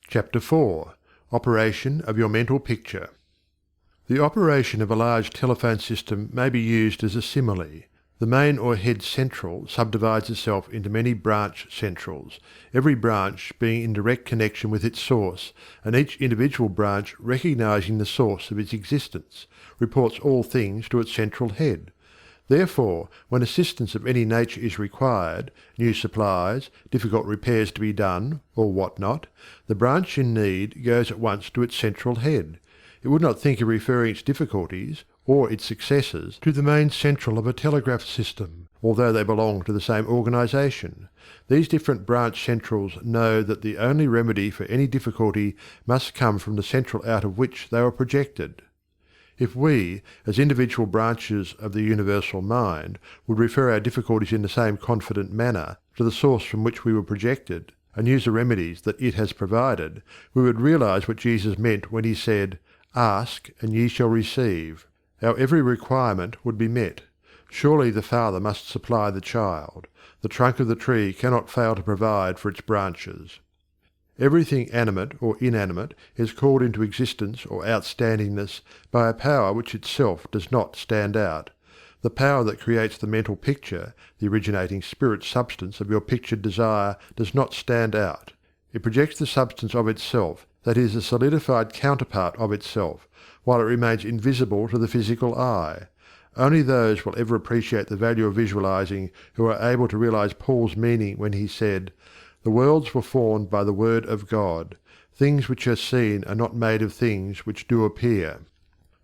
Chapter 4. Operation of your mental picture. The operation of a large telephone system may be used as a simile. The main or head central subdivides itself into many branch centrals, every branch being in direct connection with its source, and each individual branch recognizing the source of its existence, reports all things to its central head. Therefore, when assistance of any nature is required, new supplies, difficult repairs to be done, or what not, the branch in need goes at once to its central head. It would not think of referring its difficulties, or its successes, to the main central of a telegraph system, although they belong to the same organization. These different branch centrals know that the only remedy for any difficulty must come from the central out of which they were projected. If we, as individual branches of the universal mind, would refer our difficulties in the same confident manner to the source from which we were projected, and use the remedies that it has provided, we would realize what Jesus meant when he said, "Ask, and ye shall receive." Our every requirement would be met. Surely the Father must supply the child. The trunk of the tree cannot fail to provide for its branches. Everything animate or inanimate is called into existence or outstandingness by a power which itself does not stand out. The power that creates the mental picture, the originating spirit substance of your pictured desire, does not stand out. It projects the substance of itself, that is, a solidified counterpart of itself, while it remains invisible to the physical eye. Only those will ever appreciate the value of visualizing who are able to realize Paul's meaning when he said, "The worlds were formed by the word of God. Things which are seen are not made of things which do appear."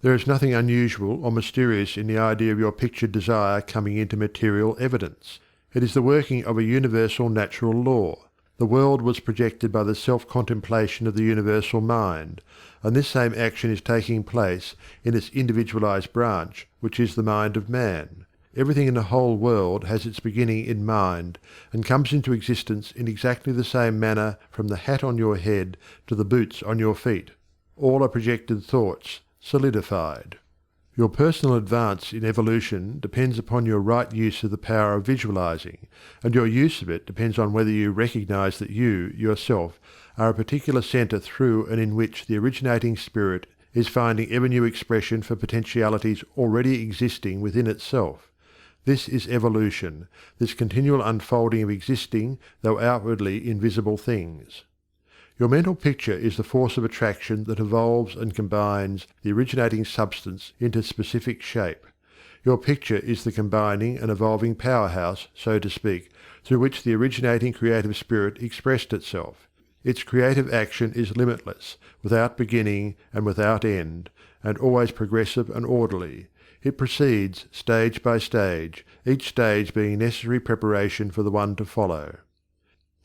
There is nothing unusual or mysterious in the idea of your pictured desire coming into material evidence. It is the working of a universal natural law. The world was projected by the self-contemplation of the universal mind, and this same action is taking place in its individualized branch, which is the mind of man. Everything in the whole world has its beginning in mind, and comes into existence in exactly the same manner from the hat on your head to the boots on your feet. All are projected thoughts, solidified. Your personal advance in evolution depends upon your right use of the power of visualizing, and your use of it depends on whether you recognize that you, yourself, are a particular center through and in which the originating spirit is finding ever new expression for potentialities already existing within itself. This is evolution, this continual unfolding of existing, though outwardly invisible things. Your mental picture is the force of attraction that evolves and combines the originating substance into specific shape. Your picture is the combining and evolving powerhouse, so to speak, through which the originating creative spirit expressed itself. Its creative action is limitless, without beginning and without end, and always progressive and orderly. It proceeds stage by stage, each stage being necessary preparation for the one to follow.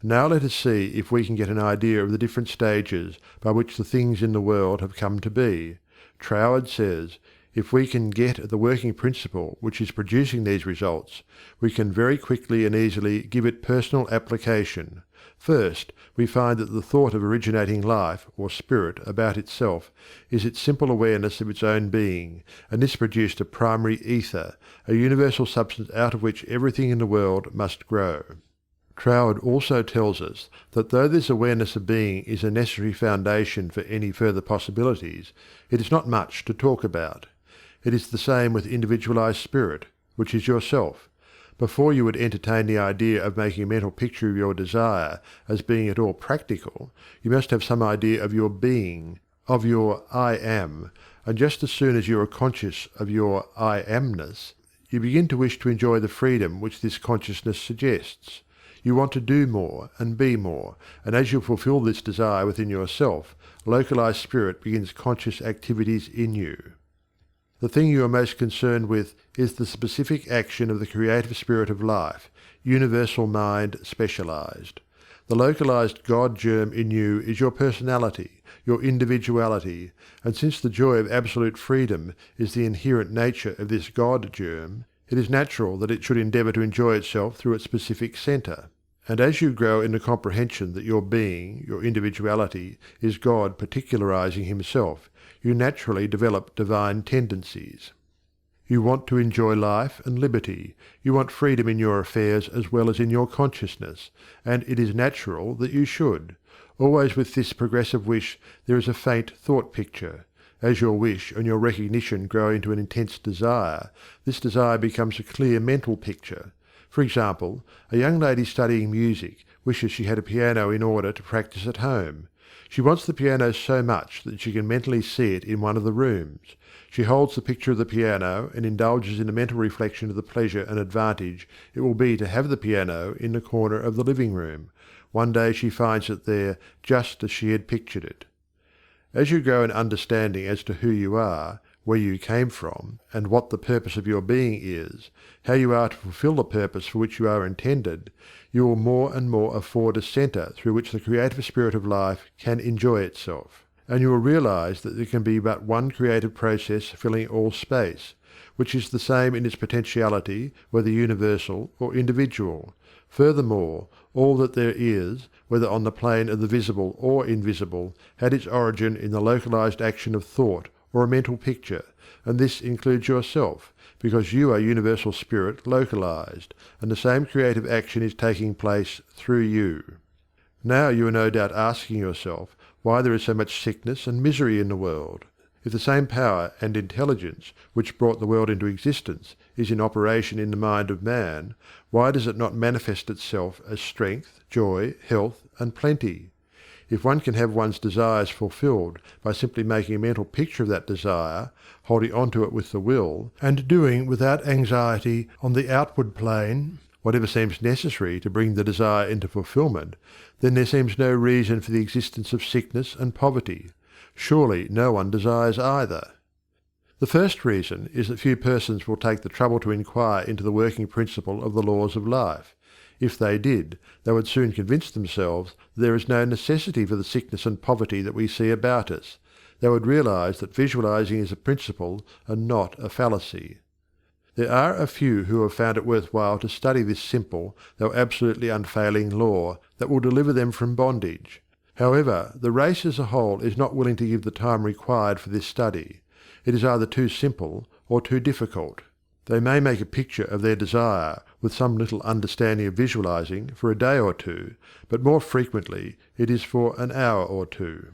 Now let us see if we can get an idea of the different stages by which the things in the world have come to be. Troward says, if we can get at the working principle which is producing these results, we can very quickly and easily give it personal application. First, we find that the thought of originating life, or spirit, about itself, is its simple awareness of its own being, and this produced a primary ether, a universal substance out of which everything in the world must grow. Troward also tells us that though this awareness of being is a necessary foundation for any further possibilities, it is not much to talk about. It is the same with individualized spirit, which is yourself. Before you would entertain the idea of making a mental picture of your desire as being at all practical, you must have some idea of your being, of your I am, and just as soon as you are conscious of your I amness, you begin to wish to enjoy the freedom which this consciousness suggests. You want to do more and be more, and as you fulfill this desire within yourself, localized spirit begins conscious activities in you. The thing you are most concerned with is the specific action of the creative spirit of life, universal mind specialized. The localized God germ in you is your personality, your individuality, and since the joy of absolute freedom is the inherent nature of this God germ, it is natural that it should endeavor to enjoy itself through its specific center. And as you grow in the comprehension that your being, your individuality, is God particularizing himself, you naturally develop divine tendencies. You want to enjoy life and liberty. You want freedom in your affairs as well as in your consciousness, and it is natural that you should. Always with this progressive wish there is a faint thought picture. As your wish and your recognition grow into an intense desire, this desire becomes a clear mental picture. For example, a young lady studying music wishes she had a piano in order to practice at home. She wants the piano so much that she can mentally see it in one of the rooms. She holds the picture of the piano and indulges in a mental reflection of the pleasure and advantage it will be to have the piano in the corner of the living room. One day she finds it there just as she had pictured it. As you grow in understanding as to who you are, where you came from, and what the purpose of your being is, how you are to fulfill the purpose for which you are intended, you will more and more afford a centre through which the creative spirit of life can enjoy itself. And you will realize that there can be but one creative process filling all space, which is the same in its potentiality, whether universal or individual. Furthermore, all that there is, whether on the plane of the visible or invisible, had its origin in the localized action of thought or a mental picture, and this includes yourself, because you are universal spirit localized, and the same creative action is taking place through you. Now you are no doubt asking yourself why there is so much sickness and misery in the world. If the same power and intelligence which brought the world into existence is in operation in the mind of man, why does it not manifest itself as strength, joy, health, and plenty? If one can have one's desires fulfilled by simply making a mental picture of that desire, holding on to it with the will, and doing without anxiety on the outward plane whatever seems necessary to bring the desire into fulfillment, then there seems no reason for the existence of sickness and poverty. Surely no one desires either. The first reason is that few persons will take the trouble to inquire into the working principle of the laws of life. If they did, they would soon convince themselves that there is no necessity for the sickness and poverty that we see about us. They would realize that visualizing is a principle and not a fallacy. There are a few who have found it worthwhile to study this simple, though absolutely unfailing law that will deliver them from bondage. However, the race as a whole is not willing to give the time required for this study. It is either too simple or too difficult. They may make a picture of their desire, with some little understanding of visualizing, for a day or two, but more frequently it is for an hour or two.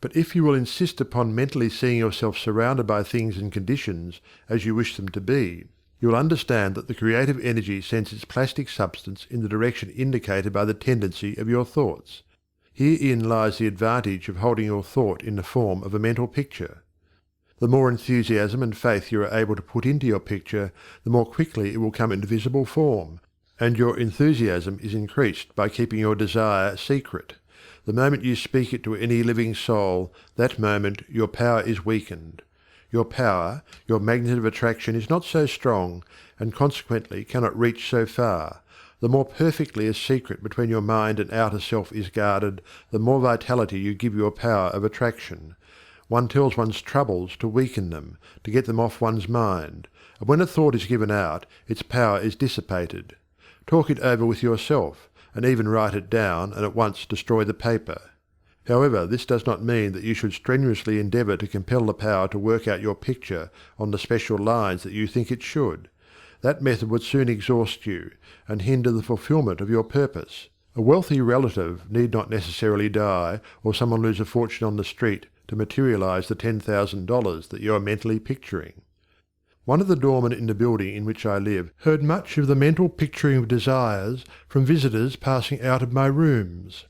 But if you will insist upon mentally seeing yourself surrounded by things and conditions as you wish them to be, you will understand that the creative energy sends its plastic substance in the direction indicated by the tendency of your thoughts. Herein lies the advantage of holding your thought in the form of a mental picture. The more enthusiasm and faith you are able to put into your picture, the more quickly it will come into visible form, and your enthusiasm is increased by keeping your desire secret. The moment you speak it to any living soul, that moment your power is weakened. Your power, your magnet of attraction is not so strong, and consequently cannot reach so far. The more perfectly a secret between your mind and outer self is guarded, the more vitality you give your power of attraction. One tells one's troubles to weaken them, to get them off one's mind, and when a thought is given out, its power is dissipated. Talk it over with yourself, and even write it down and at once destroy the paper. However, this does not mean that you should strenuously endeavour to compel the power to work out your picture on the special lines that you think it should. That method would soon exhaust you, and hinder the fulfilment of your purpose. A wealthy relative need not necessarily die, or someone lose a fortune on the street, to materialize the $10,000 that you are mentally picturing. One of the doormen in the building in which I live heard much of the mental picturing of desires from visitors passing out of my rooms.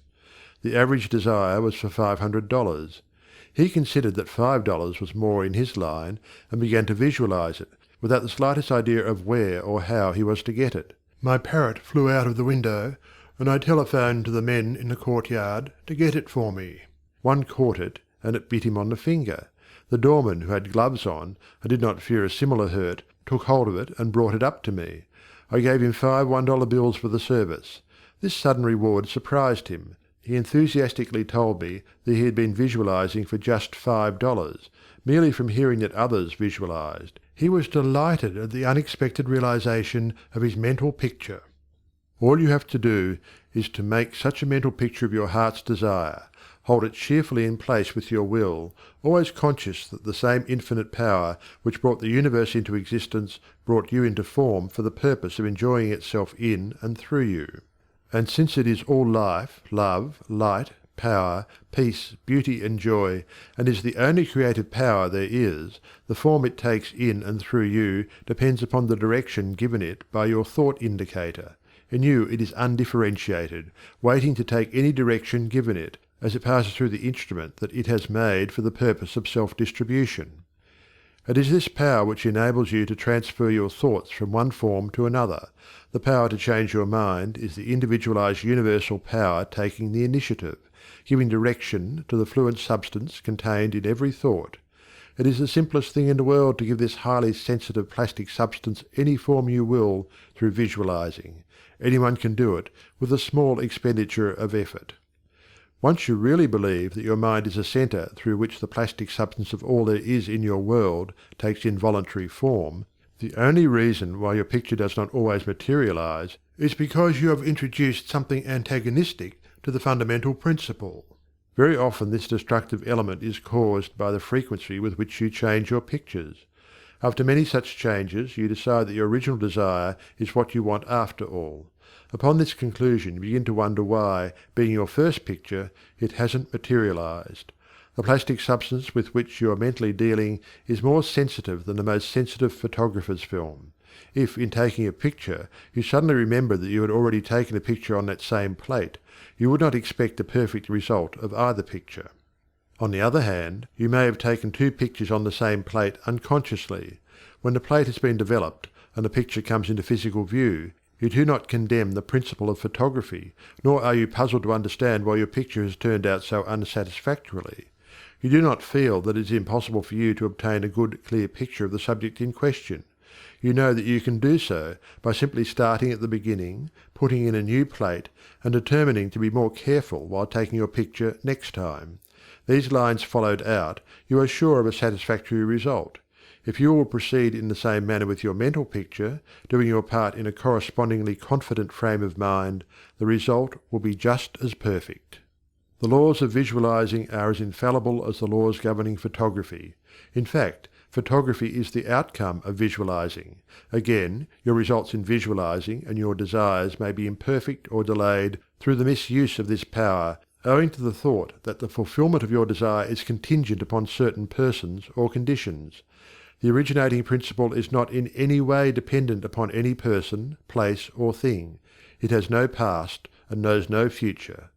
The average desire was for $500. He considered that $5 was more in his line, and began to visualize it, without the slightest idea of where or how he was to get it. My parrot flew out of the window, and I telephoned to the men in the courtyard to get it for me. One caught it, and it bit him on the finger. The doorman, who had gloves on, and did not fear a similar hurt, took hold of it and brought it up to me. I gave him 5 $1 bills for the service. This sudden reward surprised him. He enthusiastically told me that he had been visualizing for just $5, merely from hearing that others visualized. He was delighted at the unexpected realization of his mental picture. All you have to do is to make such a mental picture of your heart's desire. Hold it cheerfully in place with your will, always conscious that the same infinite power which brought the universe into existence brought you into form for the purpose of enjoying itself in and through you. And since it is all life, love, light, power, peace, beauty, and joy, and is the only creative power there is, the form it takes in and through you depends upon the direction given it by your thought indicator. In you it is undifferentiated, waiting to take any direction given it, as it passes through the instrument that it has made for the purpose of self-distribution. It is this power which enables you to transfer your thoughts from one form to another. The power to change your mind is the individualized universal power taking the initiative, giving direction to the fluent substance contained in every thought. It is the simplest thing in the world to give this highly sensitive plastic substance any form you will through visualizing. Anyone can do it with a small expenditure of effort. Once you really believe that your mind is a center through which the plastic substance of all there is in your world takes involuntary form, the only reason why your picture does not always materialize is because you have introduced something antagonistic to the fundamental principle. Very often this destructive element is caused by the frequency with which you change your pictures. After many such changes you decide that your original desire is what you want after all. Upon this conclusion you begin to wonder why, being your first picture, it hasn't materialized. The plastic substance with which you are mentally dealing is more sensitive than the most sensitive photographer's film. If, in taking a picture, you suddenly remember that you had already taken a picture on that same plate, you would not expect a perfect result of either picture. On the other hand, you may have taken two pictures on the same plate unconsciously. When the plate has been developed and the picture comes into physical view, you do not condemn the principle of photography, nor are you puzzled to understand why your picture has turned out so unsatisfactorily. You do not feel that it is impossible for you to obtain a good, clear picture of the subject in question. You know that you can do so by simply starting at the beginning, putting in a new plate, and determining to be more careful while taking your picture next time. These lines followed out, you are sure of a satisfactory result. If you will proceed in the same manner with your mental picture, doing your part in a correspondingly confident frame of mind, the result will be just as perfect. The laws of visualizing are as infallible as the laws governing photography. In fact, photography is the outcome of visualizing. Again, your results in visualizing and your desires may be imperfect or delayed through the misuse of this power, owing to the thought that the fulfillment of your desire is contingent upon certain persons or conditions. The originating principle is not in any way dependent upon any person, place, or thing. It has no past and knows no future.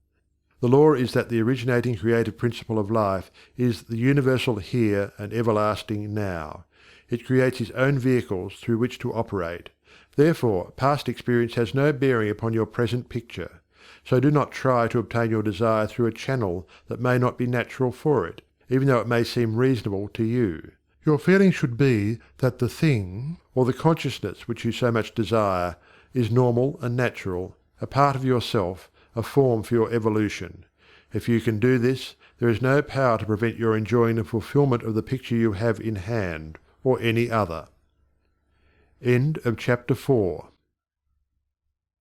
The law is that the originating creative principle of life is the universal here and everlasting now. It creates its own vehicles through which to operate. Therefore, past experience has no bearing upon your present picture. So do not try to obtain your desire through a channel that may not be natural for it, even though it may seem reasonable to you. Your feeling should be that the thing, or the consciousness which you so much desire, is normal and natural, a part of yourself, a form for your evolution. If you can do this, there is no power to prevent your enjoying the fulfillment of the picture you have in hand, or any other. End of chapter 4.